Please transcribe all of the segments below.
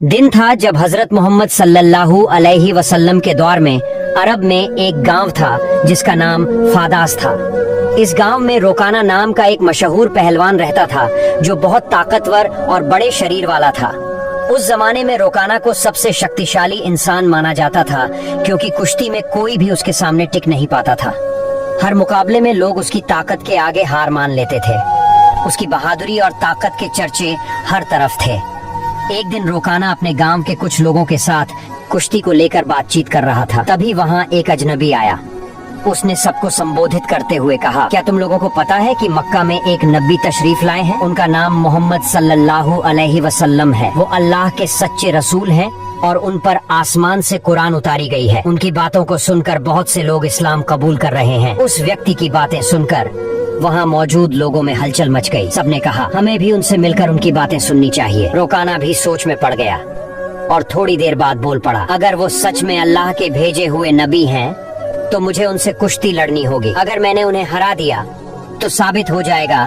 दिन था जब हजरत मोहम्मद सल्लल्लाहु अलैहि वसल्लम के दौर में अरब में एक गांव था जिसका नाम फादास था। इस गांव में रोकाना नाम का एक मशहूर पहलवान रहता था जो बहुत ताकतवर और बड़े शरीर वाला था। उस जमाने में रोकाना को सबसे शक्तिशाली इंसान माना जाता था क्योंकि कुश्ती में कोई भी उसके सामने टिक नहीं पाता था। हर मुकाबले में लोग उसकी ताकत के आगे हार मान लेते थे। उसकी बहादुरी और ताकत के चर्चे हर तरफ थे। एक दिन रोकाना अपने गांव के कुछ लोगों के साथ कुश्ती को लेकर बातचीत कर रहा था। तभी वहां एक अजनबी आया। उसने सबको संबोधित करते हुए कहा, क्या तुम लोगों को पता है कि मक्का में एक नबी तशरीफ लाए हैं? उनका नाम मोहम्मद सल्लल्लाहु अलैहि वसल्लम है। वो अल्लाह के सच्चे रसूल हैं और उन पर आसमान से कुरान उतारी गई है। उनकी बातों को सुनकर बहुत से लोग इस्लाम कबूल कर रहे हैं। उस व्यक्ति की बातें सुनकर वहाँ मौजूद लोगों में हलचल मच गई। सबने कहा, हमें भी उनसे मिलकर उनकी बातें सुननी चाहिए। रोकाना भी सोच में पड़ गया और थोड़ी देर बाद बोल पड़ा, अगर वो सच में अल्लाह के भेजे हुए नबी हैं तो मुझे उनसे कुश्ती लड़नी होगी। अगर मैंने उन्हें हरा दिया तो साबित हो जाएगा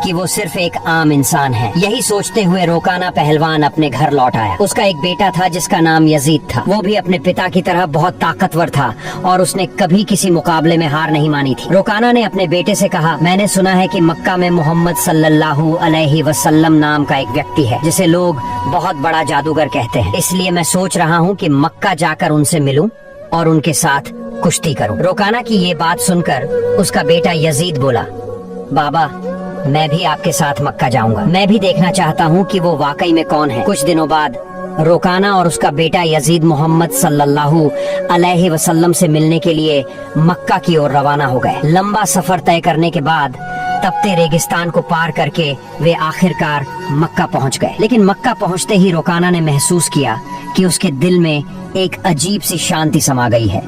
कि वो सिर्फ एक आम इंसान है। यही सोचते हुए रोकाना पहलवान अपने घर लौट आया। उसका एक बेटा था जिसका नाम यजीद था। वो भी अपने पिता की तरह बहुत ताकतवर था और उसने कभी किसी मुकाबले में हार नहीं मानी थी। रोकाना ने अपने बेटे से कहा, मैंने सुना है कि मक्का में मोहम्मद सल्लल्लाहु अलैहि वसल्लम नाम का एक व्यक्ति है जिसे लोग बहुत बड़ा जादूगर कहते हैं। इसलिए मैं सोच रहा हूँ कि मक्का जाकर उनसे मिलूं और उनके साथ कुश्ती करूं। रोकाना की ये बात सुनकर उसका बेटा यजीद बोला, बाबा मैं भी आपके साथ मक्का जाऊंगा। मैं भी देखना चाहता हूँ कि वो वाकई में कौन है। कुछ दिनों बाद रोकाना और उसका बेटा यजीद मोहम्मद सल्लल्लाहु अलैहि वसल्लम से मिलने के लिए मक्का की ओर रवाना हो गए। लंबा सफर तय करने के बाद तपते रेगिस्तान को पार करके वे आखिरकार मक्का पहुँच गए। लेकिन मक्का पहुँचते ही रोकाना ने महसूस किया कि उसके दिल में एक अजीब सी शांति समा गई है।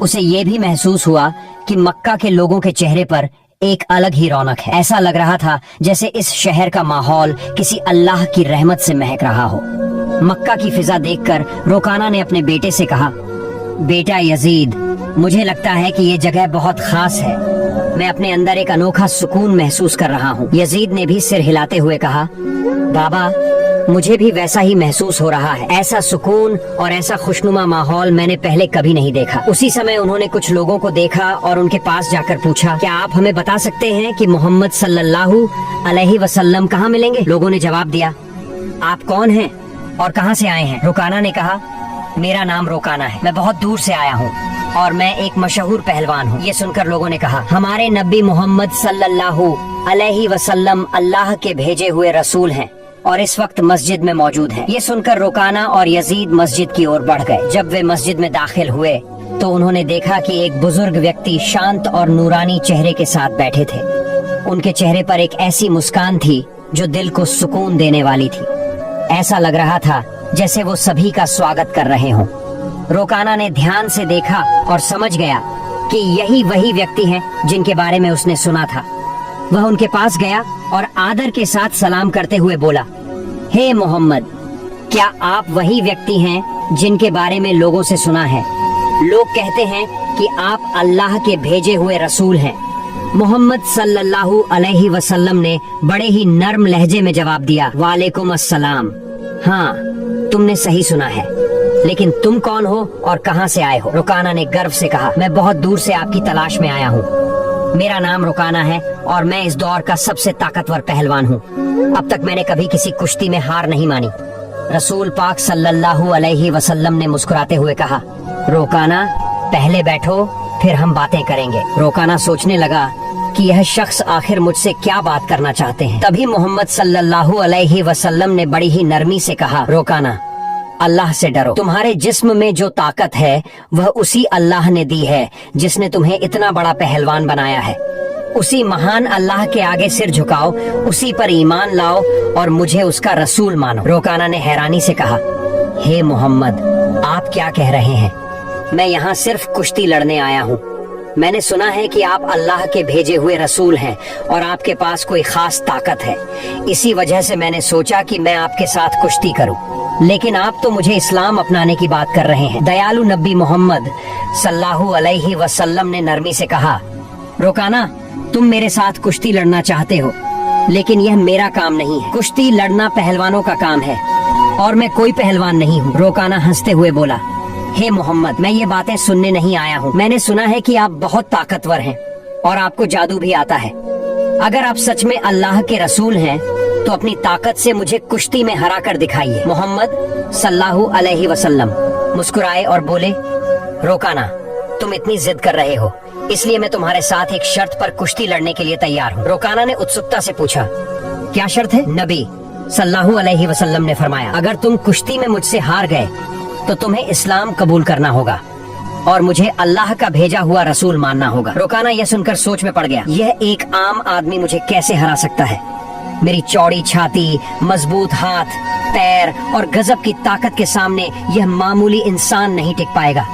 उसे ये भी महसूस हुआ कि मक्का के लोगों के चेहरे पर एक अलग ही रौनक है। ऐसा लग रहा था जैसे इस शहर का माहौल किसी अल्लाह की रहमत से महक रहा हो। मक्का की फिजा देखकर रोकाना ने अपने बेटे से कहा, बेटा यजीद, मुझे लगता है कि ये जगह बहुत खास है। मैं अपने अंदर एक अनोखा सुकून महसूस कर रहा हूँ। यजीद ने भी सिर हिलाते हुए कहा, बाबा मुझे भी वैसा ही महसूस हो रहा है। ऐसा सुकून और ऐसा खुशनुमा माहौल मैंने पहले कभी नहीं देखा। उसी समय उन्होंने कुछ लोगों को देखा और उनके पास जाकर पूछा, क्या आप हमें बता सकते हैं कि मोहम्मद सल्लल्लाहु अलैहि वसल्लम कहाँ मिलेंगे? लोगों ने जवाब दिया, आप कौन हैं और कहाँ से आए हैं? रोकाना ने कहा, मेरा नाम रोकाना है, मैं बहुत दूर से आया हूँ और मैं एक मशहूर पहलवान हूँ। ये सुनकर लोगों ने कहा, हमारे नबी मोहम्मद सल्लल्लाहु अलैहि वसल्लम अल्लाह के भेजे हुए रसूल हैं और इस वक्त मस्जिद में मौजूद हैं। ये सुनकर रोकाना और यजीद मस्जिद की ओर बढ़ गए। जब वे मस्जिद में दाखिल हुए तो उन्होंने देखा कि एक बुजुर्ग व्यक्ति शांत और नूरानी चेहरे के साथ बैठे थे। उनके चेहरे पर एक ऐसी मुस्कान थी जो दिल को सुकून देने वाली थी। ऐसा लग रहा था जैसे वो सभी का स्वागत कर रहे हों। रोकाना ने ध्यान से देखा और समझ गया कि यही वही व्यक्ति हैं जिनके बारे में उसने सुना था। वह उनके पास गया और आदर के साथ सलाम करते हुए बोला, हे मोहम्मद, क्या आप वही व्यक्ति हैं जिनके बारे में लोगों से सुना है? लोग कहते हैं कि आप अल्लाह के भेजे हुए रसूल हैं। मोहम्मद सल्लल्लाहु अलैहि वसल्लम ने बड़े ही नर्म लहजे में जवाब दिया, वालेकुम अस्सलाम। हाँ, तुमने सही सुना है, लेकिन तुम कौन हो और कहाँ से आए हो? रोकाना ने गर्व से कहा, मैं बहुत दूर से आपकी तलाश में आया हूँ। मेरा नाम रोकाना है और मैं इस दौर का सबसे ताकतवर पहलवान हूँ। अब तक मैंने कभी किसी कुश्ती में हार नहीं मानी। रसूल पाक सल्लल्लाहु अलैहि वसल्लम ने मुस्कुराते हुए कहा, रोकाना पहले बैठो, फिर हम बातें करेंगे। रोकाना सोचने लगा कि यह शख्स आखिर मुझसे क्या बात करना चाहते हैं। तभी मोहम्मद सल्लल्लाहु अलैहि वसल्लम ने बड़ी ही नरमी से कहा, रोकाना अल्लाह से डरो। तुम्हारे जिस्म में जो ताकत है वह उसी अल्लाह ने दी है जिसने तुम्हें इतना बड़ा पहलवान बनाया है। उसी महान अल्लाह के आगे सिर झुकाओ, उसी पर ईमान लाओ और मुझे उसका रसूल मानो। रोकाना ने हैरानी से कहा, हे मोहम्मद, आप क्या कह रहे हैं? मैं यहाँ सिर्फ कुश्ती लड़ने आया हूँ। मैंने सुना है कि आप अल्लाह के भेजे हुए रसूल हैं और आपके पास कोई खास ताकत है। इसी वजह से मैंने सोचा कि मैं आपके साथ कुश्ती करूं। लेकिन आप तो मुझे इस्लाम अपनाने की बात कर रहे हैं। दयालु नबी मोहम्मद सल्लल्लाहु अलैहि वसल्लम ने नरमी से कहा, रोकाना, तुम मेरे साथ कुश्ती लड़ना चाहते हो, लेकिन यह मेरा काम नहीं है। कुश्ती लड़ना पहलवानों का काम है। और मैं कोई पहलवान नहीं हूँ। रोकाना हंसते हुए बोला, हे मोहम्मद, मैं ये बातें सुनने नहीं आया हूँ। मैंने सुना है कि आप बहुत ताकतवर हैं और आपको जादू भी आता है। अगर आप सच में अल्लाह के रसूल हैं तो अपनी ताकत से मुझे कुश्ती में हरा कर दिखाइए। मोहम्मद सल्लल्लाहु अलैहि वसल्लम मुस्कुराए और बोले, रोकाना, तुम इतनी जिद कर रहे हो, इसलिए मैं तुम्हारे साथ एक शर्त पर कुश्ती लड़ने के लिए तैयार हूँ। रोकाना ने उत्सुकता से पूछा, क्या शर्त है? नबी सल्लल्लाहु अलैहि वसल्लम ने फरमाया, अगर तुम कुश्ती में मुझसे हार गए तो तुम्हें इस्लाम कबूल करना होगा और मुझे अल्लाह का भेजा हुआ रसूल मानना होगा। रोकाना यह सुनकर सोच में पड़ गया, यह एक आम आदमी मुझे कैसे हरा सकता है? मेरी चौड़ी छाती, मजबूत हाथ, पैर और गजब की ताकत के सामने यह मामूली इंसान नहीं टिक पाएगा।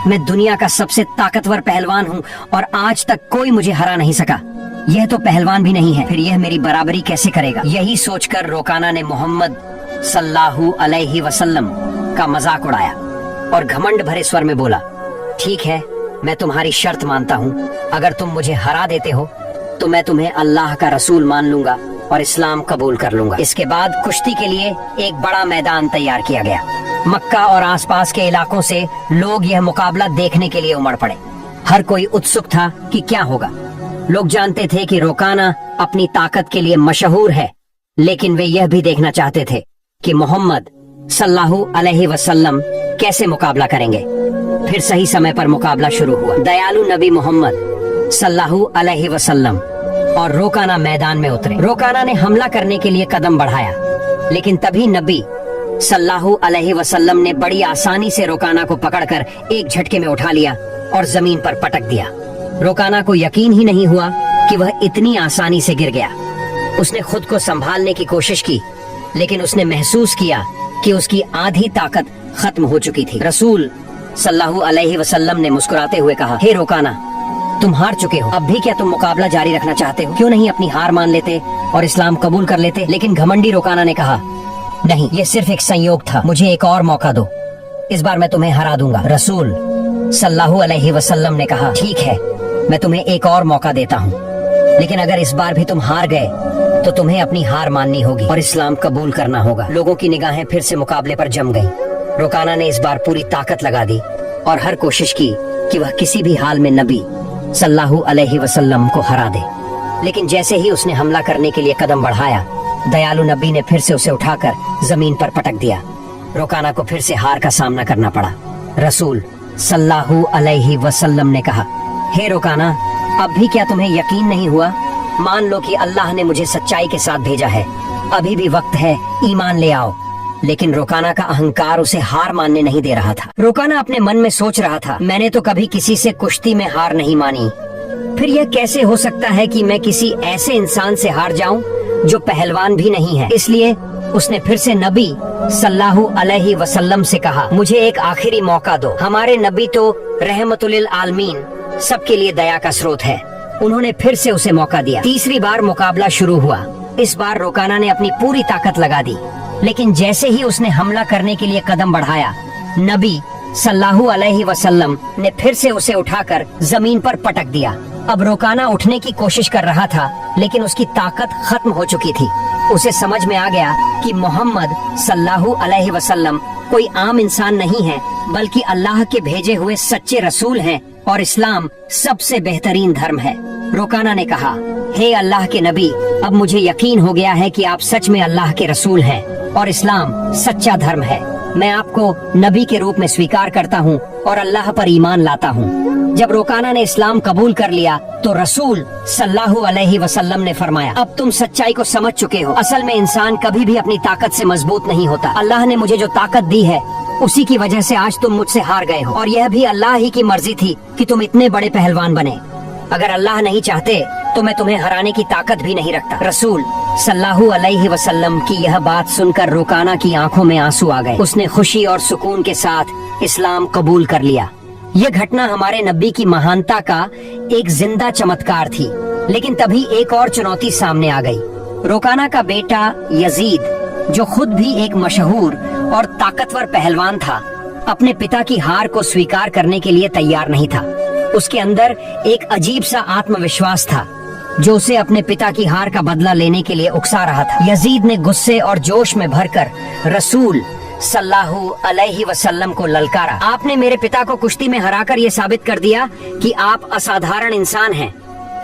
मैं दुनिया का सबसे ताकतवर पहलवान हूँ और आज तक कोई मुझे हरा नहीं सका। यह तो पहलवान भी नहीं है, फिर यह मेरी बराबरी कैसे करेगा? यही सोचकर रोकाना ने मोहम्मद सल्लल्लाहु अलैहि वसल्लम का मजाक उड़ाया और घमंड भरे स्वर में बोला, ठीक है, मैं तुम्हारी शर्त मानता हूँ। अगर तुम मुझे हरा देते हो तो मैं तुम्हें अल्लाह का रसूल मान लूंगा और इस्लाम कबूल कर लूंगा। इसके बाद कुश्ती के लिए एक बड़ा मैदान तैयार किया गया। मक्का और आसपास के इलाकों से लोग यह मुकाबला देखने के लिए उमड़ पड़े। हर कोई उत्सुक था कि क्या होगा। लोग जानते थे कि रोकाना अपनी ताकत के लिए मशहूर है, लेकिन वे यह भी देखना चाहते थे कि मोहम्मद सल्लल्लाहु अलैहि वसल्लम कैसे मुकाबला करेंगे। फिर सही समय पर मुकाबला शुरू हुआ। दयालु नबी मोहम्मद सल्लल्लाहु अलैहि वसल्लम और रोकाना मैदान में उतरे। रोकाना ने हमला करने के लिए कदम बढ़ाया, लेकिन तभी नबी सल्लल्लाहु अलैहि वसल्लम ने बड़ी आसानी से रोकाना को पकड़कर एक झटके में उठा लिया और जमीन पर पटक दिया। रोकाना को यकीन ही नहीं हुआ कि वह इतनी आसानी से गिर गया। उसने खुद को संभालने की कोशिश की, लेकिन उसने महसूस किया कि उसकी आधी ताकत खत्म हो चुकी थी। रसूल सल्लल्लाहु अलैहि वसल्लम ने मुस्कुराते हुए कहा, हे रोकाना, तुम हार चुके हो। अब भी क्या तुम मुकाबला जारी रखना चाहते हो? क्यों नहीं अपनी हार मान लेते और इस्लाम कबूल कर लेते? लेकिन घमंडी रोकाना ने कहा, नहीं, ये सिर्फ एक संयोग था, मुझे एक और मौका दो, इस बार मैं तुम्हें हरा दूंगा। रसूल सल्लल्लाहु अलैहि वसल्लम ने कहा, ठीक है, मैं तुम्हें एक और मौका देता हूँ, लेकिन अगर इस बार भी तुम हार गए तो तुम्हें अपनी हार माननी होगी और इस्लाम कबूल करना होगा। लोगों की निगाहें फिर से मुकाबले पर जम गईं। रोकाना ने इस बार पूरी ताकत लगा दी और हर कोशिश की कि वह किसी भी हाल में नबी सल्लल्लाहु अलैहि वसल्लम को हरा दे। लेकिन जैसे ही उसने हमला करने के लिए कदम बढ़ाया, दयालु नबी ने फिर से उसे उठाकर जमीन पर पटक दिया। रोकाना को फिर से हार का सामना करना पड़ा। रसूल सल्लल्लाहु अलैहि वसल्लम ने कहा, हे रोकाना, अब भी क्या तुम्हें यकीन नहीं हुआ? मान लो कि अल्लाह ने मुझे सच्चाई के साथ भेजा है, अभी भी वक्त है, ईमान ले आओ। लेकिन रोकाना का अहंकार उसे हार मानने नहीं दे रहा था। रोकाना अपने मन में सोच रहा था, मैंने तो कभी किसी से कुश्ती में हार नहीं मानी, फिर यह कैसे हो सकता है कि मैं किसी ऐसे इंसान से हार जाऊं जो पहलवान भी नहीं है। इसलिए उसने फिर से नबी सल्लल्लाहु अलैहि वसल्लम से कहा, मुझे एक आखिरी मौका दो। हमारे नबी तो रहमतुल आलमीन, सबके लिए दया का स्रोत है। उन्होंने फिर से उसे मौका दिया। तीसरी बार मुकाबला शुरू हुआ। इस बार रोकाना ने अपनी पूरी ताकत लगा दी, लेकिन जैसे ही उसने हमला करने के लिए कदम बढ़ाया, नबी सल्लल्लाहु अलैहि वसल्लम ने फिर से उसे उठाकर जमीन पर पटक दिया। अब रोकाना उठने की कोशिश कर रहा था, लेकिन उसकी ताकत खत्म हो चुकी थी। उसे समझ में आ गया कि मोहम्मद सल्लल्लाहु अलैहि वसल्लम कोई आम इंसान नहीं है, बल्कि अल्लाह के भेजे हुए सच्चे रसूल हैं और इस्लाम सबसे बेहतरीन धर्म है। रोकाना ने कहा, हे अल्लाह के नबी, अब मुझे यकीन हो गया है कि आप सच में अल्लाह के रसूल हैं और इस्लाम सच्चा धर्म है। मैं आपको नबी के रूप में स्वीकार करता हूँ और अल्लाह पर ईमान लाता हूँ। जब रोकाना ने इस्लाम कबूल कर लिया तो रसूल सल्लल्लाहु अलैहि वसल्लम ने फरमाया, अब तुम सच्चाई को समझ चुके हो। असल में इंसान कभी भी अपनी ताकत से मजबूत नहीं होता। अल्लाह ने मुझे जो ताकत दी है, उसी की वजह से आज तुम मुझसे हार गए हो, और यह भी अल्लाह ही की मर्जी थी कि तुम इतने बड़े पहलवान बने। अगर अल्लाह नहीं चाहते तो मैं तुम्हें हराने की ताकत भी नहीं रखता। रसूल सल्लल्लाहु अलैहि वसल्लम की यह बात सुनकर रोकाना की आंखों में आंसू आ गए। उसने खुशी और सुकून के साथ इस्लाम कबूल कर लिया। यह घटना हमारे नबी की महानता का एक जिंदा चमत्कार थी। लेकिन तभी एक और चुनौती सामने आ गई। रोकाना का बेटा यजीद, जो खुद भी एक मशहूर और ताकतवर पहलवान था, अपने पिता की हार को स्वीकार करने के लिए तैयार नहीं था। उसके अंदर एक अजीब सा आत्मविश्वास था जो उसे अपने पिता की हार का बदला लेने के लिए उकसा रहा था। यजीद ने गुस्से और जोश में भरकर रसूल सल्लल्लाहु अलैहि वसल्लम को ललकारा। आपने मेरे पिता को कुश्ती में हराकर ये साबित कर दिया कि आप असाधारण इंसान हैं,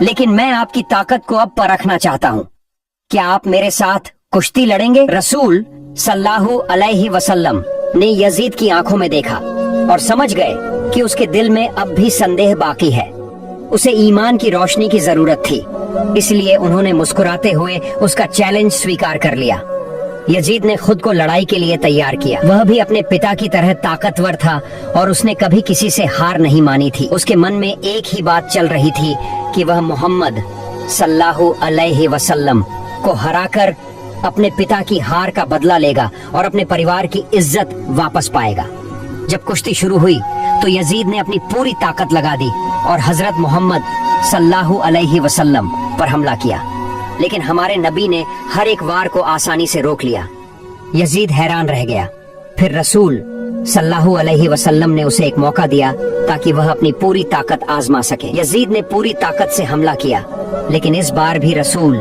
लेकिन मैं आपकी ताकत को अब परखना चाहता हूँ। क्या आप मेरे साथ कुश्ती लड़ेंगे? रसूल सल्लल्लाहु अलैहि वसल्लम ने यजीद की आंखों में देखा और समझ गए कि उसके दिल में अब भी संदेह बाकी है। उसे ईमान की रोशनी की जरूरत थी, इसलिए उन्होंने मुस्कुराते हुए उसका चैलेंज स्वीकार कर लिया। यजीद ने खुद को लड़ाई के लिए तैयार किया। वह भी अपने पिता की तरह ताकतवर था और उसने कभी किसी से हार नहीं मानी थी। उसके मन में एक ही बात चल रही थी कि वह मोहम्मद सल्लल्लाहु अलैहि वसल्लम को हराकर अपने पिता की हार का बदला लेगा और अपने परिवार की इज्जत वापस पाएगा। जब कुश्ती शुरू हुई तो यजीद ने अपनी पूरी ताकत लगा दी और हजरत मोहम्मद सल्लल्लाहु अलैहि वसल्लम पर हमला किया, लेकिन हमारे नबी ने हर एक वार को आसानी से रोक लिया। यजीद हैरान रह गया। फिर रसूल सल्लल्लाहु अलैहि वसल्लम ने उसे एक मौका दिया ताकि वह अपनी पूरी ताकत आजमा सके। यजीद ने पूरी ताकत से हमला किया, लेकिन इस बार भी रसूल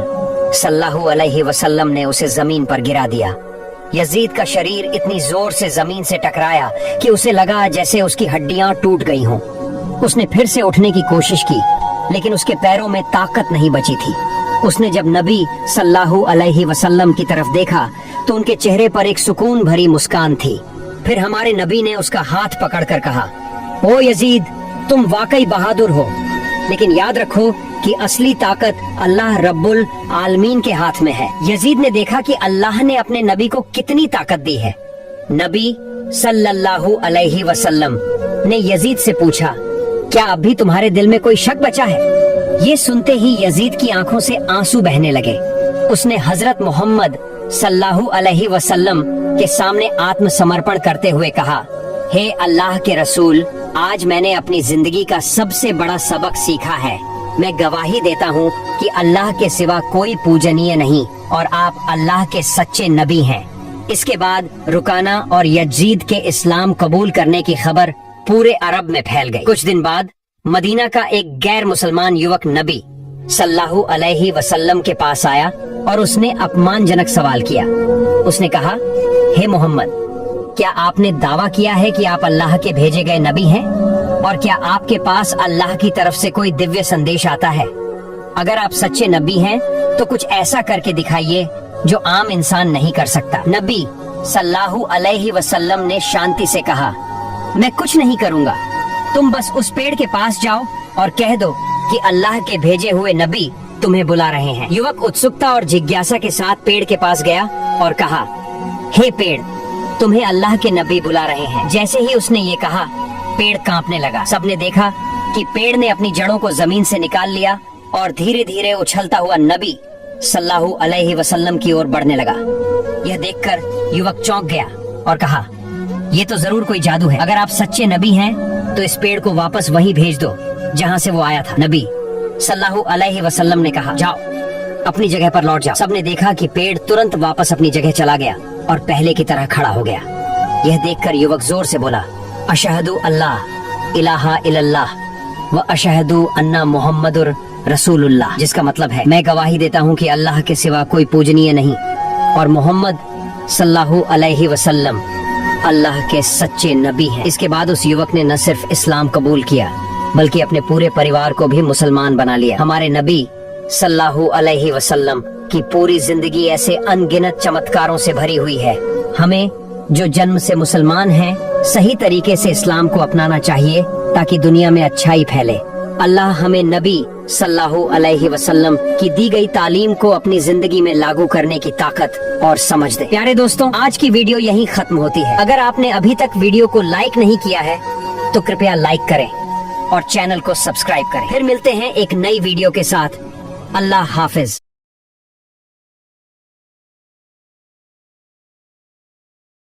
सल्लल्लाहु अलैहि वसल्लम ने उसे जमीन पर गिरा दिया। यजीद का शरीर इतनी जोर से जमीन से टकराया कि उसे लगा जैसे उसकी हड्डियां टूट गई हों। उसने फिर से उठने की कोशिश की, लेकिन उसके पैरों में ताकत नहीं बची थी। उसने जब नबी सल्लल्लाहु अलैहि वसल्लम की तरफ देखा तो उनके चेहरे पर एक सुकून भरी मुस्कान थी। फिर हमारे नबी ने उसका हाथ पकड़कर कहा, ओ यजीद, तुम वाकई बहादुर हो, लेकिन याद रखो कि असली ताकत अल्लाह रब्बुल आलमीन के हाथ में है। यजीद ने देखा कि अल्लाह ने अपने नबी को कितनी ताकत दी है। नबी सल्लल्लाहु अलैहि वसल्लम ने यजीद से पूछा, क्या अब भी तुम्हारे दिल में कोई शक बचा है? ये सुनते ही यजीद की आंखों से आंसू बहने लगे। उसने हजरत मोहम्मद सल्लल्लाहु अलैहि वसल्लम के सामने आत्मसमर्पण करते हुए कहा, हे अल्लाह के रसूल, आज मैंने अपनी जिंदगी का सबसे बड़ा सबक सीखा है। मैं गवाही देता हूँ कि अल्लाह के सिवा कोई पूजनीय नहीं और आप अल्लाह के सच्चे नबी हैं। इसके बाद रुकाना और यजीद के इस्लाम कबूल करने की खबर पूरे अरब में फैल गई। कुछ दिन बाद मदीना का एक गैर मुसलमान युवक नबी सल्लल्लाहु अलैहि वसल्लम के पास आया और उसने अपमानजनक सवाल किया। उसने कहा, हे मोहम्मद, क्या आपने दावा किया है कि आप अल्लाह के भेजे गए नबी हैं? और क्या आपके पास अल्लाह की तरफ से कोई दिव्य संदेश आता है? अगर आप सच्चे नबी हैं तो कुछ ऐसा करके दिखाइए जो आम इंसान नहीं कर सकता। नबी सल्लल्लाहु अलैहि वसल्लम ने शांति से कहा, मैं कुछ नहीं करूँगा, तुम बस उस पेड़ के पास जाओ और कह दो कि अल्लाह के भेजे हुए नबी तुम्हें बुला रहे हैं। युवक उत्सुकता और जिज्ञासा के साथ पेड़ के पास गया और कहा, हे पेड़, तुम्हें अल्लाह के नबी बुला रहे हैं। जैसे ही उसने ये कहा, पेड़ कांपने लगा। सबने देखा कि पेड़ ने अपनी जड़ों को जमीन से निकाल लिया और धीरे धीरे उछलता हुआ नबी सल्लल्लाहु अलैहि वसल्लम की ओर बढ़ने लगा। यह देखकर युवक चौंक गया और कहा, ये तो जरूर कोई जादू है। अगर आप सच्चे नबी हैं तो इस पेड़ को वापस वहीं भेज दो जहाँ से वो आया था। नबी सल्लल्लाहु अलैहि वसल्लम ने कहा, जाओ अपनी जगह पर लौट जाओ। सबने देखा कि पेड़ तुरंत वापस अपनी जगह चला गया और पहले की तरह खड़ा हो गया। यह देखकर युवक जोर से बोला, अशहदु अल्लाह इलाहा इल्लल्लाह व अशहदु अन्ना मुहम्मदुर रसूलुल्लाह, जिसका मतलब है, मैं गवाही देता हूँ कि अल्लाह के सिवा कोई पूजनीय नहीं और मोहम्मद सल्लल्लाहु अलैहि वसल्लम अल्लाह के सच्चे नबी हैं। इसके बाद उस युवक ने न सिर्फ इस्लाम कबूल किया बल्कि अपने पूरे परिवार को भी मुसलमान बना लिया। हमारे नबी सल्लल्लाहु अलैहि वसल्लम की पूरी जिंदगी ऐसे अनगिनत चमत्कारों से भरी हुई है। हमें जो जन्म से मुसलमान हैं सही तरीके से इस्लाम को अपनाना चाहिए ताकि दुनिया में अच्छाई फैले। अल्लाह हमें नबी सल्लल्लाहु अलैहि वसल्लम की दी गई तालीम को अपनी जिंदगी में लागू करने की ताकत और समझ दे। प्यारे दोस्तों, आज की वीडियो यहीं खत्म होती है। अगर आपने अभी तक वीडियो को लाइक नहीं किया है तो कृपया लाइक करें और चैनल को सब्सक्राइब करें। फिर मिलते हैं एक नई वीडियो के साथ। अल्लाह हाफिज।